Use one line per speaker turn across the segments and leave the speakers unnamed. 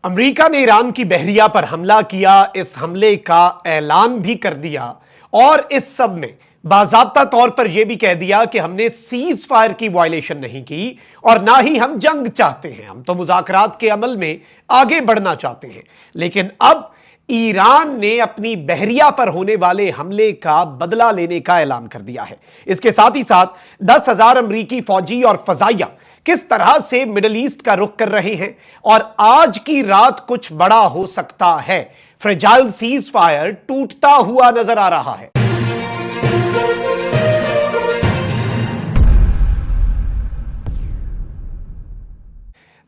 امریکہ نے ایران کی بحریہ پر حملہ کیا، اس حملے کا اعلان بھی کر دیا اور اس سب میں باضابطہ طور پر یہ بھی کہہ دیا کہ ہم نے سیز فائر کی وائلیشن نہیں کی اور نہ ہی ہم جنگ چاہتے ہیں، ہم تو مذاکرات کے عمل میں آگے بڑھنا چاہتے ہیں۔ لیکن اب ایران نے اپنی بحریہ پر ہونے والے حملے کا بدلہ لینے کا اعلان کر دیا ہے۔ اس کے ساتھ ہی ساتھ 10,000 امریکی فوجی اور فضائیہ کس طرح سے مڈل ایسٹ کا رخ کر رہے ہیں اور آج کی رات کچھ بڑا ہو سکتا ہے۔ فریجائل سیز فائر ٹوٹتا ہوا نظر آ رہا ہے۔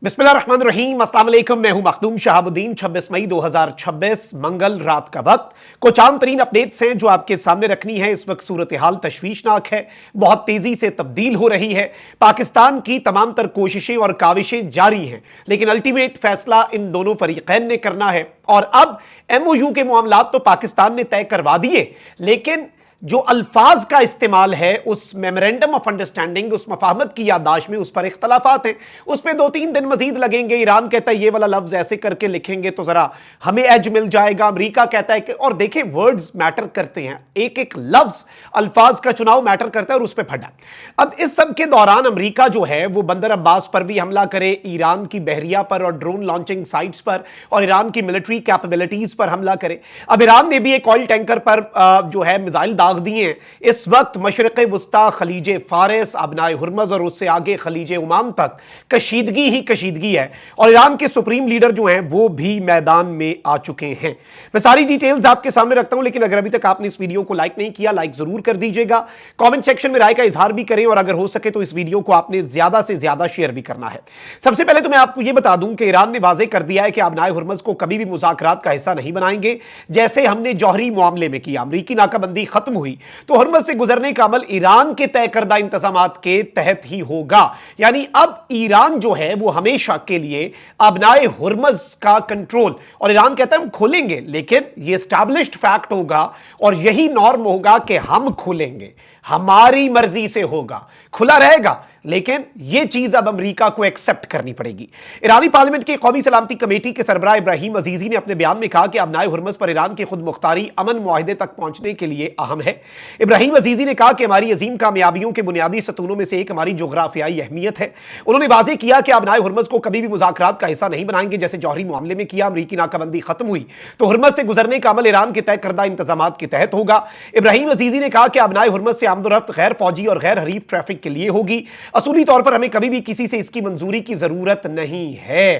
بسم اللہ الرحمن الرحیم، السلام علیکم، میں ہوں مخدوم شہاب الدین۔ 26 مئی 2026 منگل رات کا وقت، کچھ عام ترین اپڈیٹس ہیں جو آپ کے سامنے رکھنی ہے۔ اس وقت صورتحال تشویشناک ہے، بہت تیزی سے تبدیل ہو رہی ہے۔ پاکستان کی تمام تر کوششیں اور کاوشیں جاری ہیں، لیکن الٹیمیٹ فیصلہ ان دونوں فریقین نے کرنا ہے۔ اور اب ایم او یو کے معاملات تو پاکستان نے طے کروا دیے، لیکن جو الفاظ کا استعمال ہے اس میمورینڈم آف انڈرسٹینڈنگ، اس مفاہمت کی یادداشت میں، اس پر اختلافات ہیں۔ اس میں 2-3 دن مزید لگیں گے۔ ایران کہتا ہے یہ والا لفظ ایسے کر کے لکھیں گے تو ذرا ہمیں ایج مل جائے گا، امریکہ کہتا ہے کہ، اور دیکھیں ورڈز میٹر کرتے ہیں، ایک ایک لفظ، الفاظ کا چناؤ میٹر کرتا ہے اور اس پہ پھٹا۔ اب اس سب کے دوران امریکہ جو ہے وہ بندر عباس پر بھی حملہ کرے، ایران کی بحریہ پر اور ڈرون لانچنگ سائٹس پر اور ایران کی ملٹری کیپیبلٹیز پر حملہ کرے۔ اب ایران نے بھی ایک آئل ٹینکر پر جو ہے میزائل داغ دیے ہیں۔ اس وقت مشرق وسطی، خلیج فارس، ابنائے ہرمز اور اس سے آگے خلیج عمان تک کشیدگی ہی کشیدگی ہے، اور ایران کے سپریم لیڈر جو ہیں وہ بھی میدان میں آ چکے ہیں۔ میں ساری ڈیٹیلز آپ کے سامنے رکھتا ہوں، لیکن اگر ابھی تک آپ نے اس ویڈیو کو لائک نہیں کیا، لائک ضرور کر دیجئے گا، کامنٹ سیکشن میں رائے کا اظہار بھی کریں، اور اگر ہو سکے تو اس ویڈیو کو آپ نے زیادہ سے زیادہ شیئر بھی کرنا ہے۔ سب سے پہلے تو میں آپ کو یہ بتا دوں کہ ایران نے واضح کر دیا ہے کہ ابنائے ہرمز کو کبھی بھی مذاکرات کا حصہ نہیں بنائیں گے، جیسے ہم نے جوہری معاملے میں کیا۔ امریکی ناکہ بندی ختم ہوئی تو ہرمز سے گزرنے کا عمل ایران کے طے کردہ انتظامات کے تحت ہی ہوگا، یعنی اب ایران جو ہے وہ ہمیشہ کے لیے ابنائے ہرمز کا کنٹرول، اور ایران کہتا ہے ہم کھولیں گے، لیکن یہ اسٹیبلشڈ فیکٹ ہوگا اور یہی نارم ہوگا کہ ہم کھولیں گے، ہماری مرضی سے ہوگا، کھلا رہے گا، لیکن یہ چیز اب امریکہ کو ایکسپٹ کرنی پڑے گی۔ ایرانی پارلیمنٹ کی قومی سلامتی کمیٹی کے سربراہ ابراہیم عزیزی نے اپنے بیان میں کہا کہ ابنائے ہرمز پر ایران کی خود مختاری امن معاہدے تک پہنچنے کے لیے اہم ہے۔ ابراہیم عزیزی نے کہا کہ ہماری عظیم کامیابیوں کے بنیادی ستونوں میں سے ایک ہماری جغرافیائی اہمیت ہے۔ انہوں نے واضح کیا کہ ابنائے ہرمز کو کبھی بھی مذاکرات کا حصہ نہیں بنائیں گے، جیسے جوہری معاملے میں کیا۔ امریکی ناکہ بندی ختم ہوئی تو ہرمز سے گزرنے کا عمل ایران کے طے کردہ انتظامات کے تحت ہوگا۔ ابراہیم عزیزی نے کہا کہ ابنائے ہرمز سے آمد و رفت غیر فوجی اور غیر حریف ٹریفک کے لیے ہوگی۔ اصولی طور پر ہمیں کبھی بھی کسی سے اس کی منظوری کی ضرورت نہیں ہے،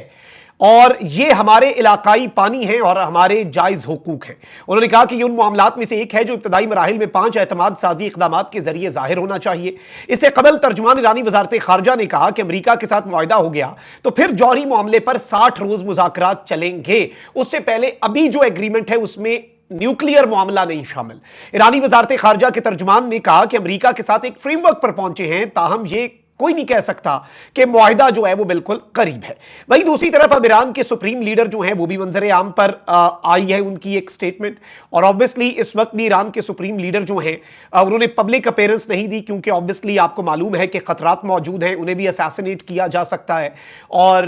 اور یہ ہمارے علاقائی پانی ہیں اور ہمارے جائز حقوق ہیں۔ انہوں نے کہا کہ یہ ان معاملات میں سے ایک ہے جو ابتدائی مراحل میں 5 اعتماد سازی اقدامات کے ذریعے ظاہر ہونا چاہیے۔ اس سے قبل ترجمان ایرانی وزارت خارجہ نے کہا کہ امریکہ کے ساتھ معاہدہ ہو گیا تو پھر جوہری معاملے پر 60 روز مذاکرات چلیں گے، اس سے پہلے ابھی جو ایگریمنٹ ہے اس میں نیوکلیئر معاملہ نہیں شامل۔ ایرانی وزارت خارجہ کے ترجمان نے کہا کہ امریکہ کے ساتھ ایک فریم ورک پر پہنچے ہیں، تاہم یہ کوئی نہیں کہہ سکتا کہ معاہدہ جو ہے وہ بالکل قریب ہے۔ وہیں دوسری طرف اب ایران کے سپریم لیڈر جو ہیں وہ بھی منظر عام پر آئی ہے ان کی ایک سٹیٹمنٹ، اور obviously اس وقت بھی ایران کے سپریم لیڈر جو ہیں انہوں نے پبلک اپیرنس نہیں دی، کیونکہ obviously آپ کو معلوم ہے کہ خطرات موجود ہیں، انہیں بھی اساسینیٹ کیا جا سکتا ہے، اور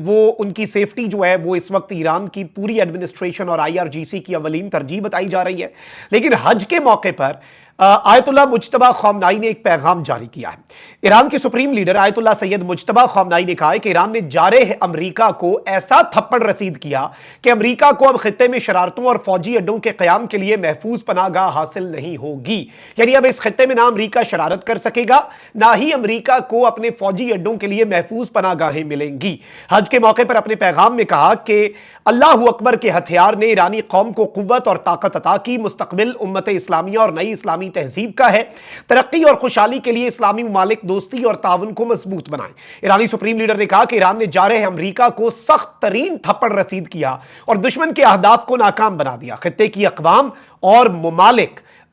وہ ان کی سیفٹی جو ہے وہ اس وقت ایران کی پوری ایڈمنسٹریشن اور IRGC کی اولین ترجیح بتائی جا رہی ہے۔ لیکن حج کے موقع پر آیت اللہ مجتبی خامنائی نے ایک پیغام جاری کیا ہے۔ ایران کے سپریم لیڈر آیت اللہ سید مجتبی خامنائی نے کہا ہے کہ ایران نے جارح امریکہ کو ایسا تھپڑ رسید کیا کہ امریکہ کو اب خطے میں شرارتوں اور فوجی اڈوں کے قیام کے لیے محفوظ پناہ گاہ حاصل نہیں ہوگی، یعنی اب اس خطے میں نہ امریکہ شرارت کر سکے گا، نہ ہی امریکہ کو اپنے فوجی اڈوں کے لیے محفوظ پناہ گاہیں ملیں گی۔ حج کے موقع پر اپنے پیغام میں کہا کہ اللہ اکبر کے ہتھیار نے ایرانی قوم کو قوت اور طاقت عطا کی، مستقبل امت اسلامیہ اور نئی اسلامی تہذیب کا ہے، ترقی اور خوشحالی کے لیے اسلامی ممالک دوستی اور تعاون کو مضبوط بنائیں۔ ایرانی سپریم لیڈر نے کہا کہ ایران نے جارح امریکہ کو سخت ترین تھپڑ رسید کیا اور دشمن کے اہداف کو ناکام بنا دیا۔ خطے کی اقوام اور ممالک